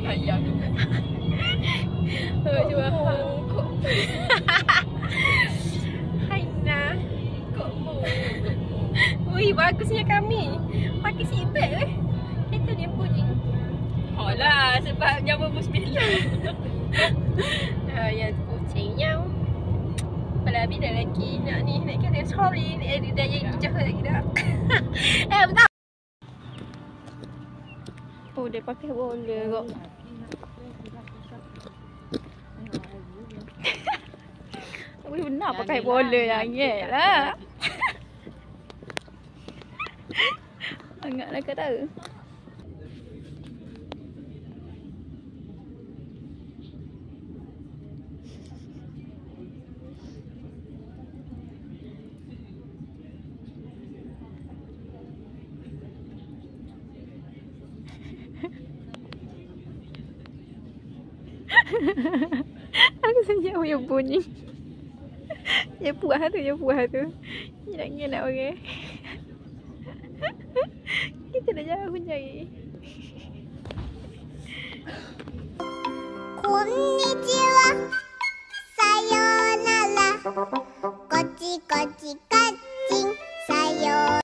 Ayam. Cuba Haina. Wih, bagusnya kami. Pakai seatbelt Itu dia bunyi. Alah, sebab nyawa Musbila. Ya, kucingnya. Kalau habis dah lagi nak ni, nak kata sorry, dia yang jahat lagi dah. Betul. Oh, dia pakai bola kok. Wih, benar pakai bola yang lah. Sangatlah kau tahu. Aku senyap punya bunyi. Dia puas tu, dia puas tu. Dia nak orang. Kita dah jauh mencari. Konnichiwa, sayonara, kochi kochi kacing, sayonara.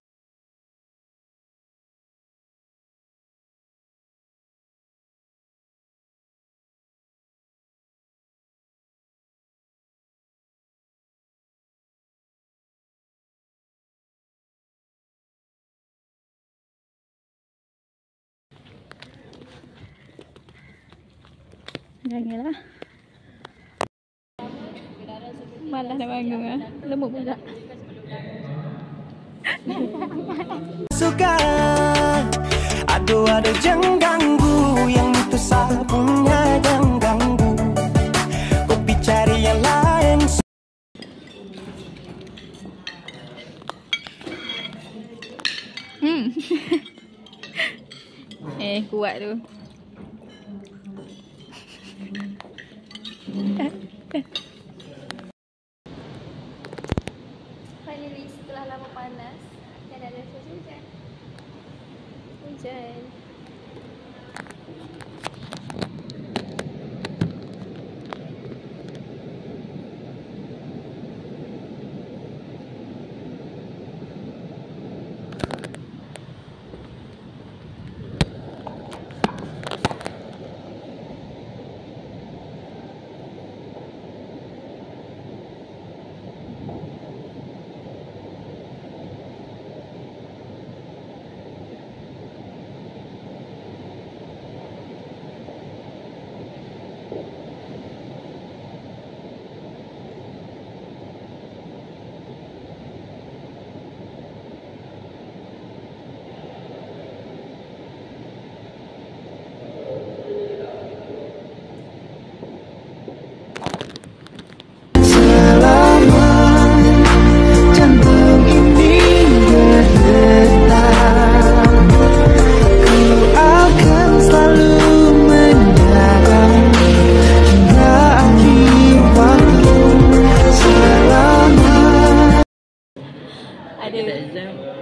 Janganlah. Malas nak bangun ah. Lemuk pula. Suka aduh jangan ganggu yang itu sapunya jangan ganggu. Kopi cari yang lain. Kuat tu. Finally, setelah lama panas, akan ada hujan. Hujan.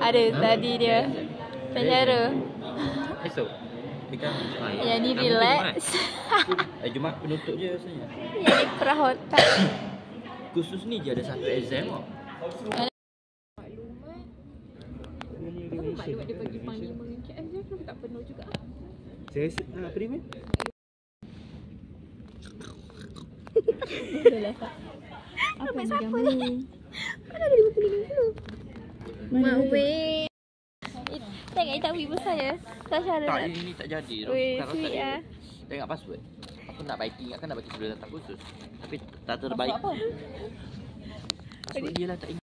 Ada tadi dia penjara. Esok kan Yang ni relax. Jumaat penutup je rasanya. Yang ni perah otak. Khusus ni je ada satu exam tau. Maklumat dia bagi panglima KM je tu tak penuh juga. Saya apa dia? Boleh tak? Apa siapa ni? Mana ada 50 dulu? Mak weh. Tengok tak wibu saya. Tasha Tak, ini tak jadi. Weh, sweet ah. Tengok password. Aku nak baiki, akan nak bagi sebelum datang khusus. Tapi tak terbaik. Password dia lah tak ingat.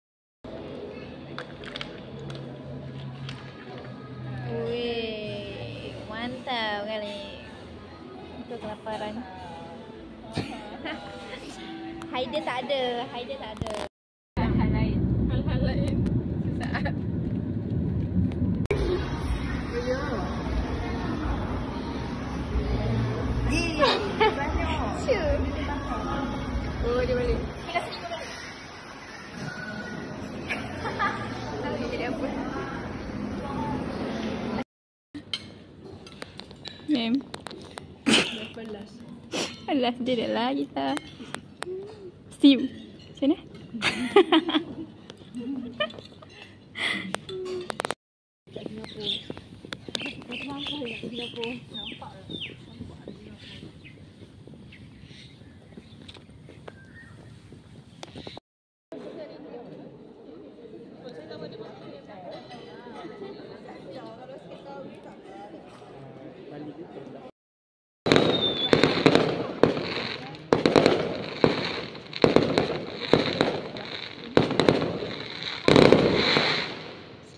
Weh, mantap kali. Itu kelaparan. Haida tak ada, Haida tak ada. Hal-hal lain. Hal-hal lain. Sesaat. Sure. Oh, dia balik. Kita sini kau balik. Tahu dia jadi apa? Mem. Alas dia dah lah kita. Steam. Macam mana?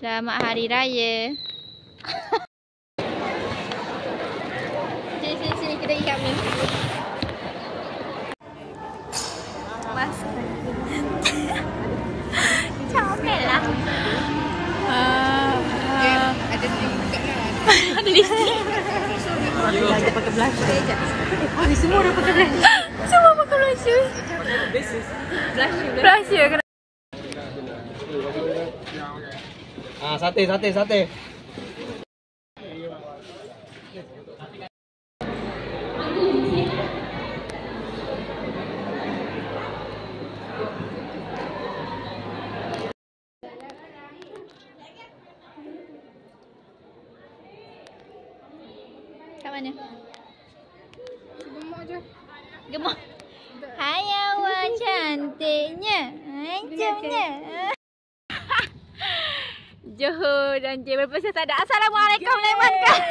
Selamat Hari Raya. Sini kedai kami. Mas. Comel lah. Ada lipstick kan? Ada lipstick. Kita pakai blusher. Hari semua dah pakai blusher. Semua pakai blusher. Blusher. Sate. Kat mana? Gemuk je. Gemuk. Hai awak cantiknya. Hancurnya. Johor dan J berpesan tak ada. Assalamualaikum Laiman kan.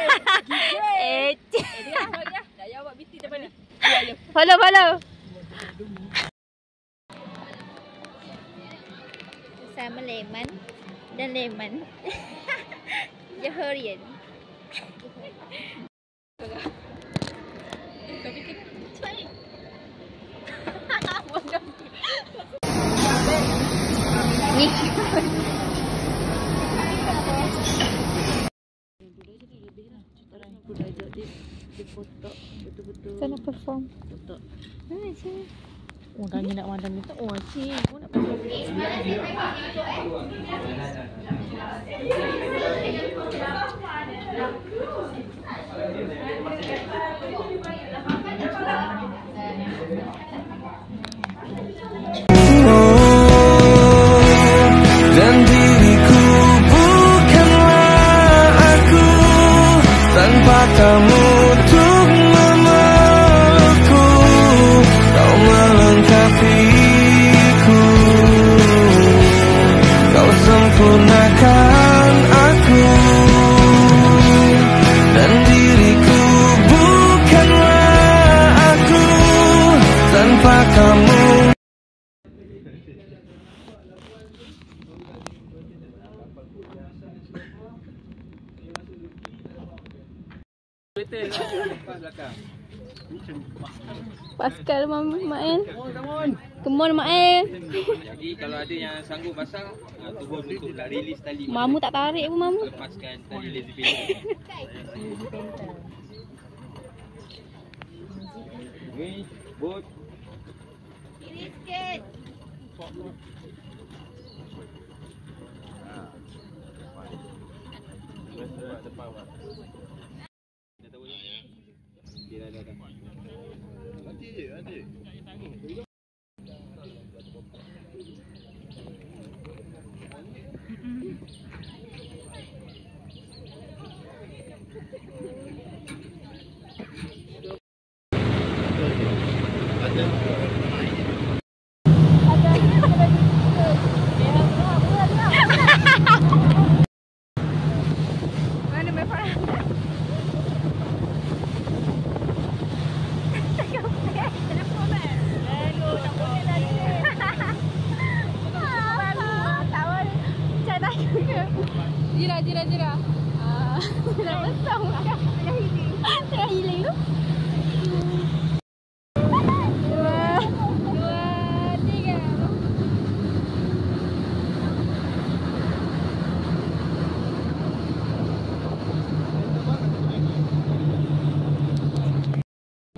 Dah jawab BT depan ni. Follow. Sama Laiman dan Laiman. Johorian. Ni. Sana perform. Oh, tanya nak mandang ni tak. Oh, cik. Oh, nak perform. Dan diriku bukanlah aku tanpa kamu untuk memelukku. Kau melengkapiku, kau sempurnakan aku. Dan diriku bukanlah aku tanpa kamu. Pascal Mael. Come on Mael. Jadi kalau ada yang sanggup pasang, turun untuk nak release tali. Mamu tak tarik pun Mamu. Lepaskan tali lazy payload. Ni bot. Kiri sikit. Jira. Dah besar muka. Dah healing tu. 2, 3.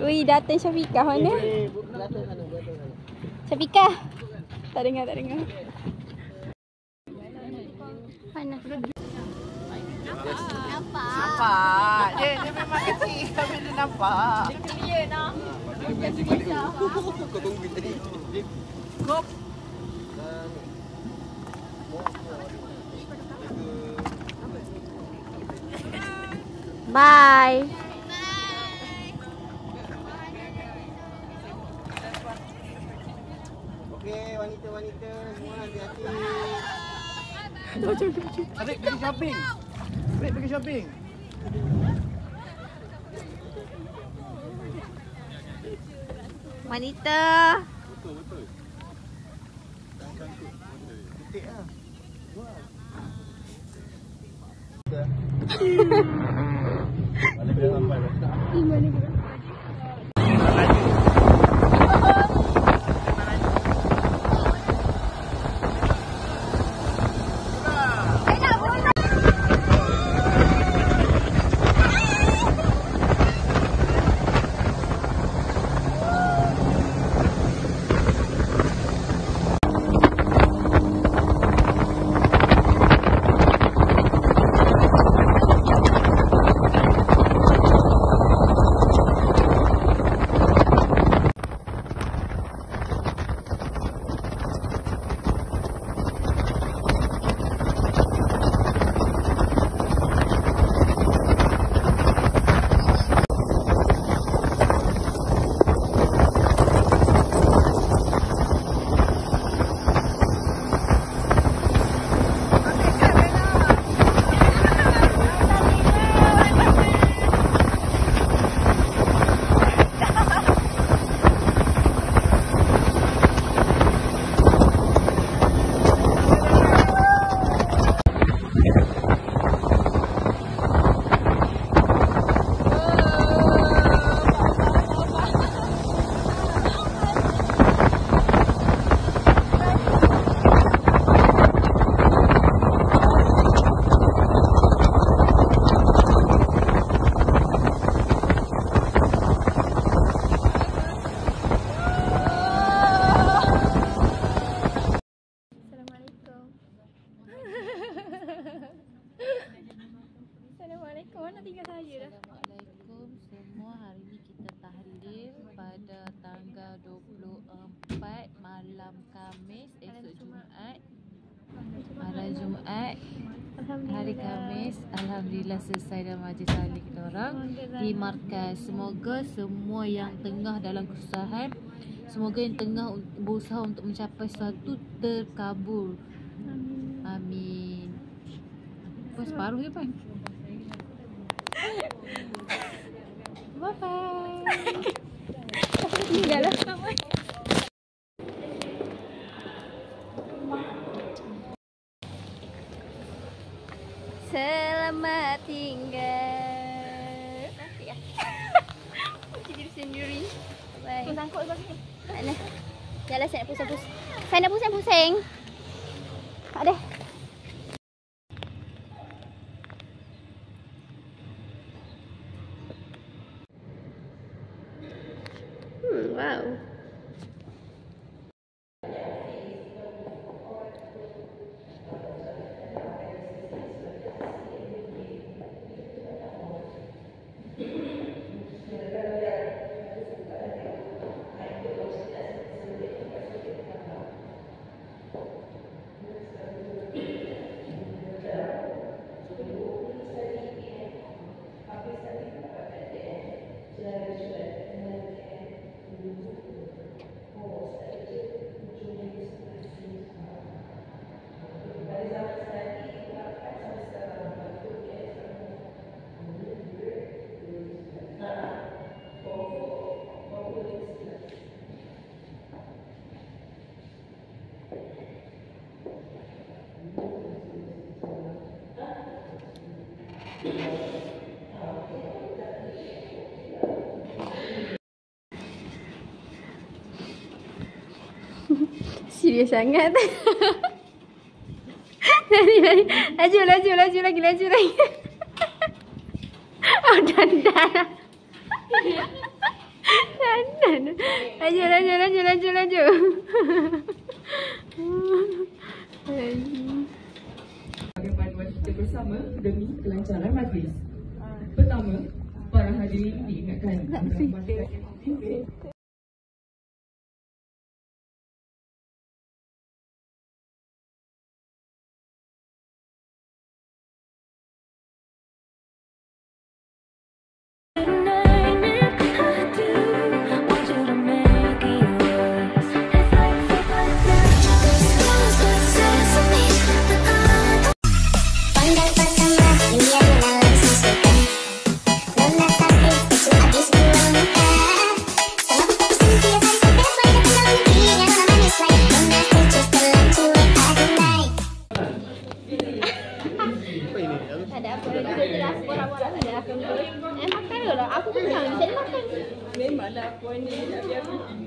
Ui, datang Syafiqah mana? Syafiqah. Tak dengar. Mana? Nampak. Dia memang kecil tapi dia nampak. Dia clear nah. Kau tunggu tadi. Kop. Bye. Okey, wanita-wanita semua hati-hati. Adik pergi shopping. Adik pergi shopping. Wanita. Betul. Titik lah. Mana dia sampai dah. Assalamualaikum. Mana tinggal saya dah? Assalamualaikum semua. Hari ni kita tahlil pada tanggal 24 malam Khamis, esok Jumaat. Malam Jumaat, hari Khamis. Alhamdulillah selesai dah majlis tahlil kita orang di markas. Semoga semua yang tengah dalam kesusahan, semoga yang tengah berusaha untuk mencapai sesuatu terkabul. Amin. Apa separuh je Pan? Bye-bye. Tinggal lah. Selamat tinggal. Nanti ya. Macam diri sendiri. Baik. Sangkut lepas ni. Tak nak. Jalan saya nak pusing-pusing. Saya nak pusing-pusing. Ada. Wow. Serius sangat. Lari. Laju lagi. Oh, dandan. Laju. bersama demi kelancaran majlis. Pertama, para hadirin diingatkan Pandang pertama dunia mengalami sesuatu. Nona sakit itu habis buang muka. Sama aku sentiasa sampai pada kenal negerinya nona manis like nona kecil telah cuek adunai. Tak ada apa lagi. Kita jelas borak-borak saja. Makan lah. Aku kenyang. Saya makan. memanglah puan ni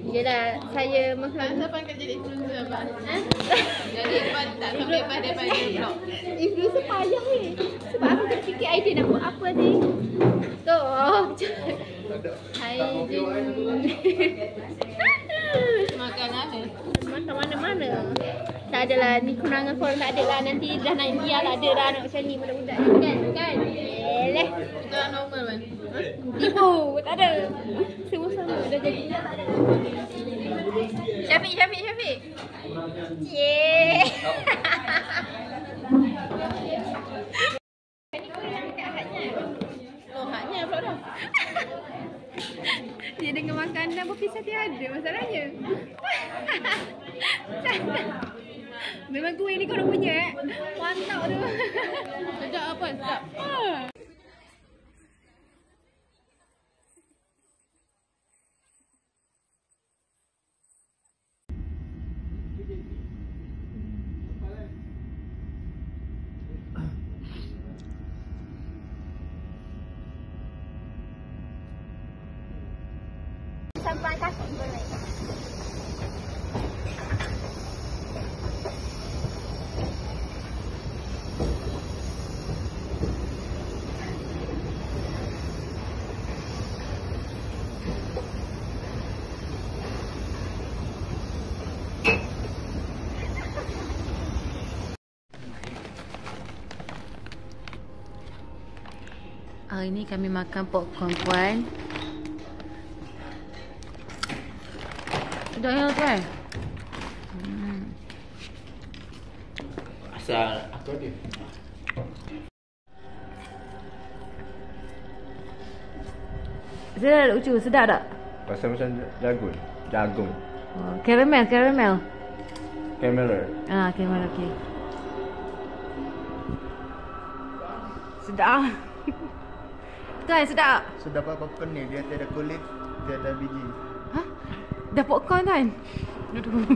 Yelah, saya makan. Siapa nak jadi influencer apa? Jadi Ipan tak sampai lepas daripada vlog. Influencer payah ni. Sebab aku tak fikir idea nak buat apa ni. Tu. Hai Jun. Makan mana? Makan mana-mana. Tak adalah ni kurangan korang tak adalah. Nanti dah naik biar tak ada dah anak macam ni budak-budak ni kan. Kan? Eleh. Kita normal kan? Ibu tak ada. Semua sama dah jadi. Tak ada. Syafiq. Yeay. Ni kau yang dekat Haknya. Oh, haknya pula dah. Dia dengan makanan berpisah tiada masalahnya. Memang kuih ni korang punya mantap tu. Sedap apa? Sedap. Sampai kaki boleh. Hari ni kami makan popcorn puan. Sedapnya tuan. Asal aku ada. Sedap tak lucu? Sedap tak? Rasa macam jagung. Oh, caramel. Kamera. Caramel okey. Sedap. Tuan sedap. Sudah apa popcorn ni? Dia tiada kulit, tiada biji. Dah popcorn tuan. Duduk.